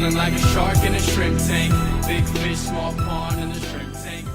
feeling like a shark in a shrimp tank. Big fish, small pond in the shrimp tank.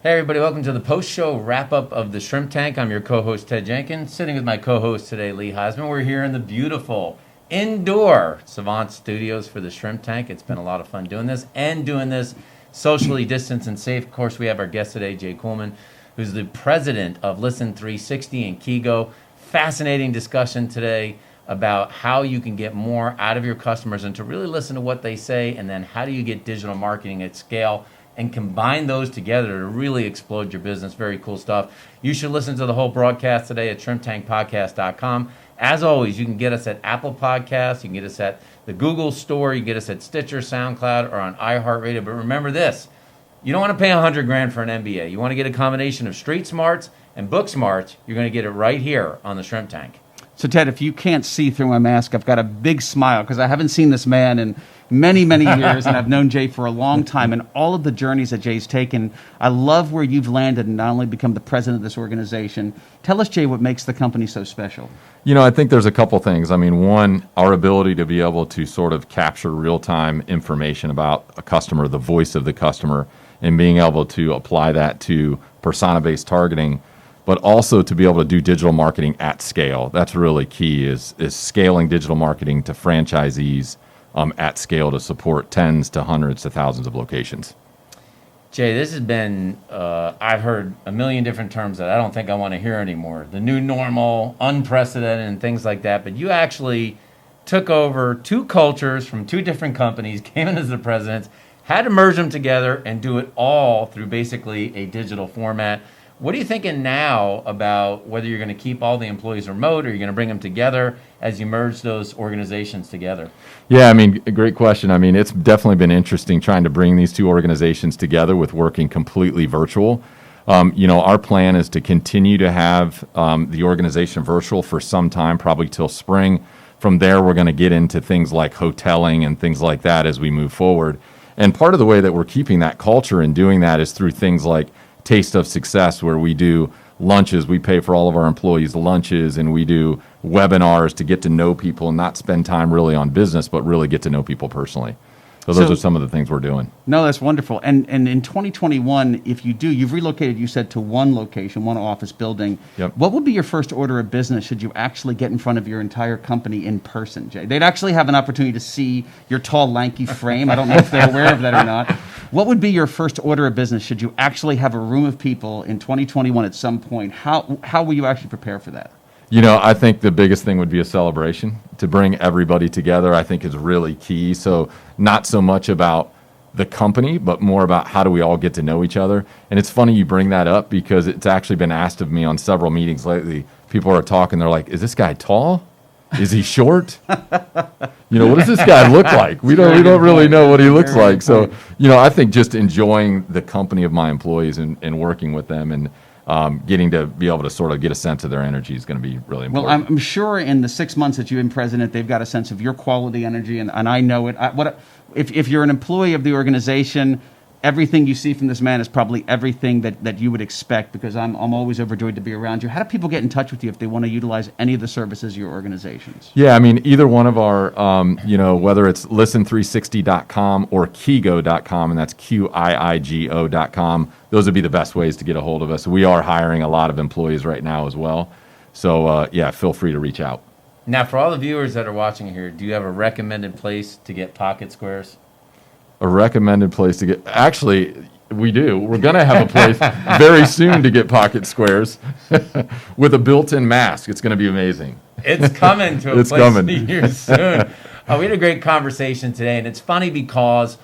Hey everybody, welcome to the post-show wrap-up of the Shrimp Tank. I'm your co-host Ted Jenkins, sitting with my co-host today, Lee Heisman. We're here in the beautiful indoor Savant Studios for the Shrimp Tank. It's been a lot of fun doing this socially distanced and safe. Of course, we have our guest today, Jay Kuhlman, who's the president of Listen 360 and Qiigo. Fascinating discussion today about how you can get more out of your customers and to really listen to what they say, and then how do you get digital marketing at scale and combine those together to really explode your business. Very cool stuff. You should listen to the whole broadcast today at shrimptankpodcast.com. As always, you can get us at Apple Podcasts, you can get us at the Google Store, you can get us at Stitcher, SoundCloud, or on iHeartRadio. But remember this, you don't want to pay $100,000 for an MBA. You want to get a combination of street smarts and book smarts. You're going to get it right here on the Shrimp Tank. So, Ted, if you can't see through my mask, I've got a big smile because I haven't seen this man in many, many years, and I've known Jay for a long time, and all of the journeys that Jay's taken. I love where you've landed and not only become the president of this organization. Tell us, Jay, what makes the company so special. You know, I think there's a couple things. I mean, one, our ability to be able to sort of capture real-time information about a customer, the voice of the customer, and being able to apply that to persona-based targeting, but also to be able to do digital marketing at scale. That's really key, is scaling digital marketing to franchisees at scale to support tens to hundreds to thousands of locations. Jay, this has been, I've heard a million different terms that I don't think I want to hear anymore. The new normal, unprecedented, and things like that. But you actually took over two cultures from two different companies, came in as the president, had to merge them together and do it all through basically a digital format. What are you thinking now about whether you're going to keep all the employees remote or you're going to bring them together as you merge those organizations together? Yeah, I mean, a great question. I mean, it's definitely been interesting trying to bring these two organizations together with working completely virtual. Our plan is to continue to have the organization virtual for some time, probably till spring. From there, we're going to get into things like hoteling and things like that as we move forward. And part of the way that we're keeping that culture and doing that is through things like Taste of Success, where we do lunches. We pay for all of our employees' lunches, and we do webinars to get to know people and not spend time really on business, but really get to know people personally. So those are some of the things we're doing. No, that's wonderful. And in 2021, if you do, you've relocated, you said, to one location, one office building. Yep. What would be your first order of business should you actually get in front of your entire company in person, Jay? They'd actually have an opportunity to see your tall, lanky frame. I don't know if they're aware of that or not. What would be your first order of business should you actually have a room of people in 2021 at some point? How will you actually prepare for that? You know, I think the biggest thing would be a celebration. To bring everybody together, I think, is really key. So not so much about the company, but more about how do we all get to know each other. And it's funny you bring that up because it's actually been asked of me on several meetings lately. People are talking, they're like, is this guy tall? Is he short? What does this guy look like? We don't really know what he looks like. So, I think just enjoying the company of my employees and working with them and getting to be able to sort of get a sense of their energy is going to be really important. Well, I'm sure in the 6 months that you've been president, they've got a sense of your quality energy, and I know it. If you're an employee of the organization, everything you see from this man is probably everything that you would expect, because I'm always overjoyed to be around you. How do people get in touch with you if they want to utilize any of the services of your organizations? Yeah, I mean, either one of our, whether it's listen360.com or Qiigo.com, and that's Qiigo.com, those would be the best ways to get a hold of us. We are hiring a lot of employees right now as well. So, feel free to reach out. Now, for all the viewers that are watching here, do you have a recommended place to get pocket squares? A recommended place to get... Actually, we do. We're going to have a place very soon to get pocket squares with a built-in mask. It's going to be amazing. It's coming to a place near soon. We had a great conversation today, and it's funny because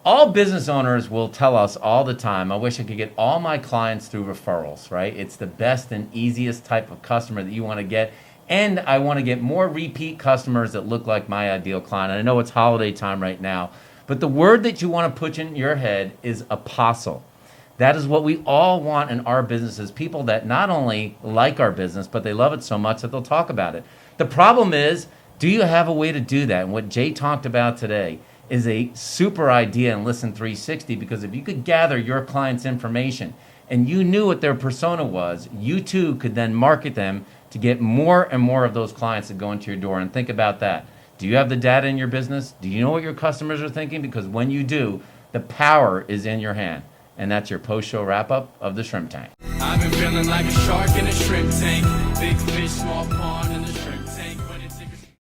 all business owners will tell us all the time, I wish I could get all my clients through referrals, right? It's the best and easiest type of customer that you want to get, and I want to get more repeat customers that look like my ideal client. And I know it's holiday time right now, but the word that you want to put in your head is apostle. That is what we all want in our businesses, people that not only like our business, but they love it so much that they'll talk about it. The problem is, do you have a way to do that? And what Jay talked about today is a super idea in Listen 360, because if you could gather your client's information and you knew what their persona was, you too could then market them to get more and more of those clients that go into your door. And think about that. Do you have the data in your business? Do you know what your customers are thinking? Because when you do, the power is in your hand. And that's your post-show wrap-up of the Shrimp Tank. I've been feeling like a shark in a shrimp tank. Big fish, small pond in the shrimp